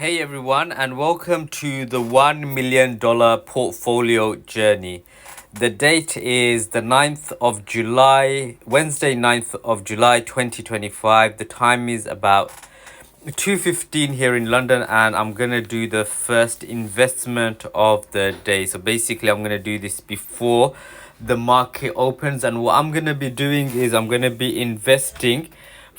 Hey everyone, and welcome to the $1 million portfolio journey. The date is the 9th of July, Wednesday, 9th of July 2025. The time is about 2:15 here in London, and I'm going to do the first investment of the day. So basically, I'm going to do this before the market opens, and what I'm going to be doing is I'm going to be investing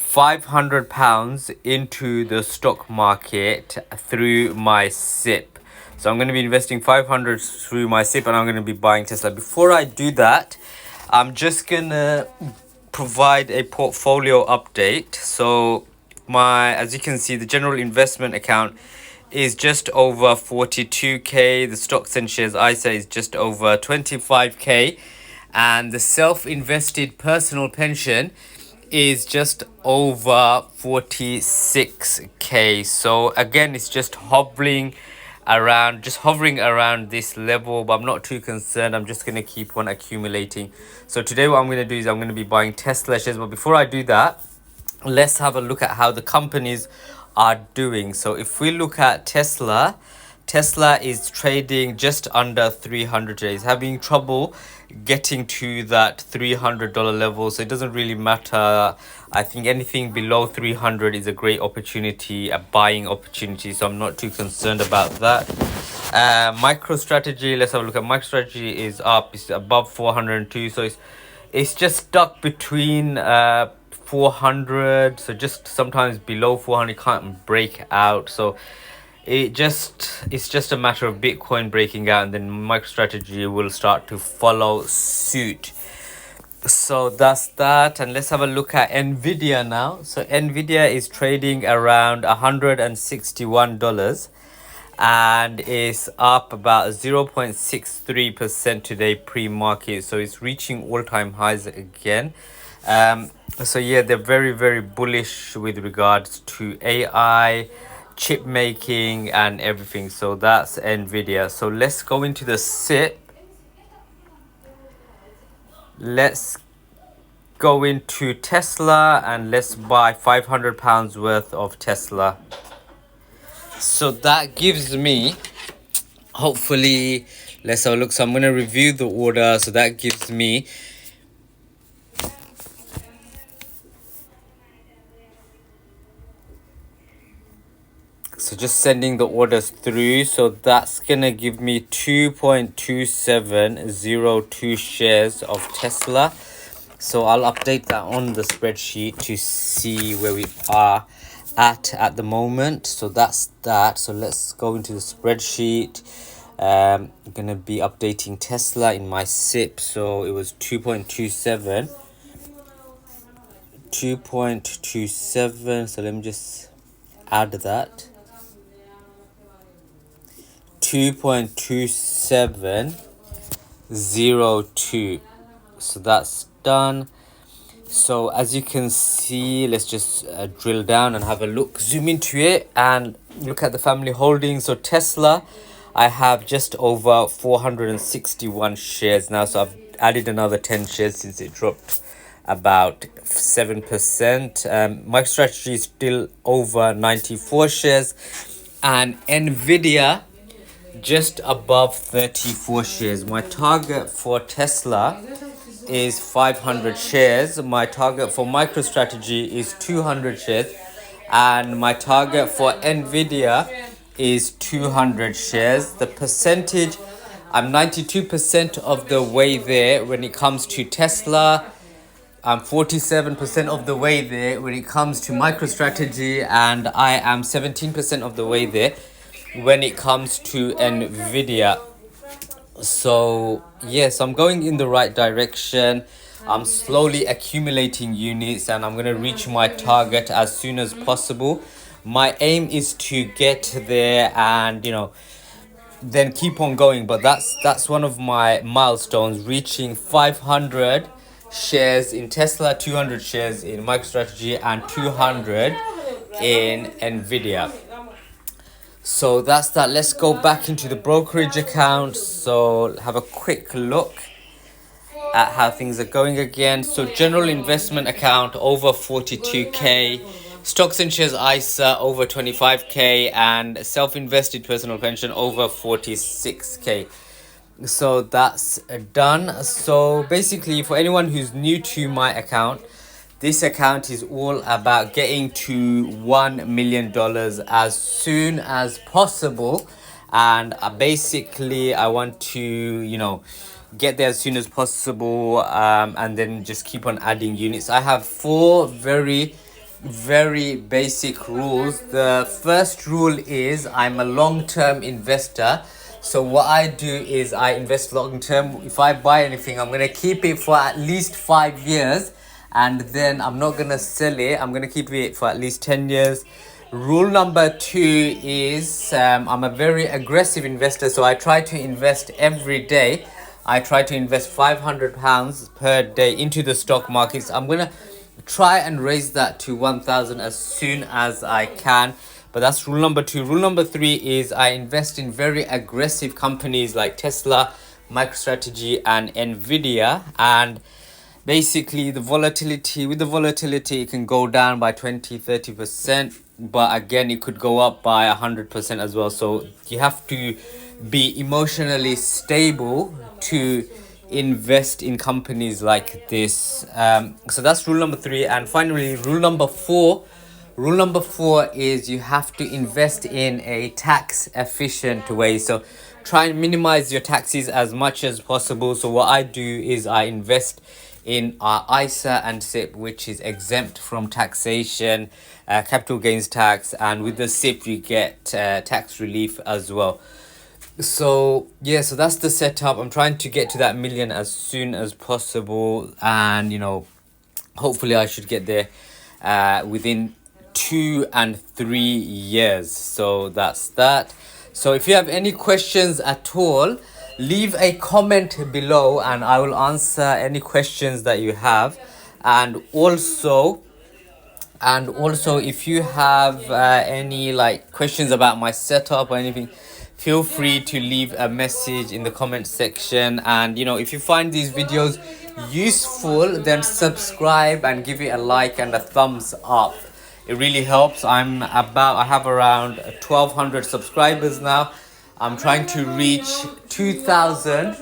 £500 into the stock market through my SIPP. So I'm going to be investing 500 through my SIPP, and I'm going to be buying Tesla. Before I do that, I'm just going to provide a portfolio update. So as you can see, the general investment account is just over 42k. The stocks and shares ISA is just over 25k, and the self-invested personal pension is just over 46k. So again, it's just hovering around this level, but I'm not too concerned. I'm just going to keep on accumulating. So today what I'm going to do is I'm going to be buying Tesla shares, but before I do that, let's have a look at how the companies are doing. So if we look at Tesla is trading just under 300 days, having trouble getting to that $300 level. So it doesn't really matter. I think anything below 300 is a great opportunity, a buying opportunity. So I'm not too concerned about that. MicroStrategy, let's have a look at MicroStrategy. Is up, it's above 402. So it's just stuck between 400, so just sometimes below 400, can't break out. So it's just a matter of Bitcoin breaking out, and then MicroStrategy will start to follow suit. So that's that, and let's have a look at Nvidia now. So Nvidia is trading around $161 and is up about 0.63% today pre-market. So it's reaching all-time highs again. So yeah, they're very, very bullish with regards to AI, chip making and everything. So that's Nvidia. So let's go into the SIPP. Let's go into Tesla and let's buy £500 worth of Tesla. So that gives me, hopefully, let's have a look. So I'm going to review the order. So that gives me just sending the orders through. So that's gonna give me 2.2702 shares of Tesla. So I'll update that on the spreadsheet to see where we are at the moment. So that's that. So let's go into the spreadsheet. I'm gonna be updating Tesla in my SIPP. So it was 2.27. So let me just add that. 2.2702. So that's done. So as you can see, let's just drill down and have a look, zoom into it and look at the family holdings. So Tesla, I have just over 461 shares now. So I've added another 10 shares since it dropped about 7%. MicroStrategy is still over 94 shares, and Nvidia just above 34 shares. My target for Tesla is 500 shares. My target for MicroStrategy is 200 shares, and my target for Nvidia is 200 shares. The percentage, I'm 92% of the way there when it comes to Tesla. I'm 47% of the way there when it comes to MicroStrategy, and I am 17% of the way there when it comes to Nvidia. So yes, I'm going in the right direction. I'm slowly accumulating units, and I'm going to reach my target as soon as possible. My aim is to get there and then keep on going, but that's one of my milestones, reaching 500 shares in Tesla, 200 shares in MicroStrategy, and 200 in Nvidia. So that's that. Let's go back into the brokerage account. So have a quick look at how things are going again. So general investment account over 42k, Stocks and shares ISA over 25k, and self-invested personal pension over 46k. So that's done. So basically, for anyone who's new to my account, this account is all about getting to $1 million as soon as possible. And basically, I want to, get there as soon as possible, and then just keep on adding units. I have 4 very basic rules. The first rule is I'm a long-term investor. So what I do is I invest long term. If I buy anything, I'm going to keep it for at least 5 years, and then I'm not going to sell it. I'm going to keep it for at least 10 years. Rule number 2 is I'm a very aggressive investor, so I try to invest every day. I try to invest £500 per day into the stock markets. I'm going to try and raise that to 1,000 as soon as I can. But that's rule number 2. Rule number 3 is I invest in very aggressive companies like Tesla, MicroStrategy, and Nvidia. And basically, with the volatility, it can go down by 20-30%. But again, it could go up by 100% as well. So you have to be emotionally stable to invest in companies like this. So that's rule number 3. And finally, rule number 4 is you have to invest in a tax efficient way. So try and minimize your taxes as much as possible. So what I do is I invest in our ISA and SIPP, which is exempt from taxation, capital gains tax, and with the SIPP you get tax relief as well. So yeah, so that's the setup. I'm trying to get to that million as soon as possible, and hopefully I should get there within 2 and 3 years. So that's that. So if you have any questions at all, leave a comment below and I will answer any questions that you have. And also if you have any questions about my setup or anything, feel free to leave a message in the comment section. And if you find these videos useful, then subscribe and give it a like and a thumbs up. It really helps. I have around 1,200 subscribers now. I'm trying to reach 2,000.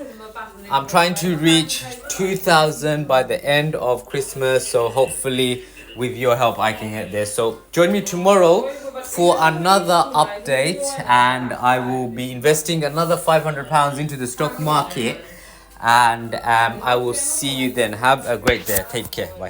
I'm trying to reach 2,000 by the end of Christmas. So hopefully with your help I can get there. So join me tomorrow for another update, and I will be investing another £500 into the stock market. And I will see you then. Have a great day. Take care. Bye.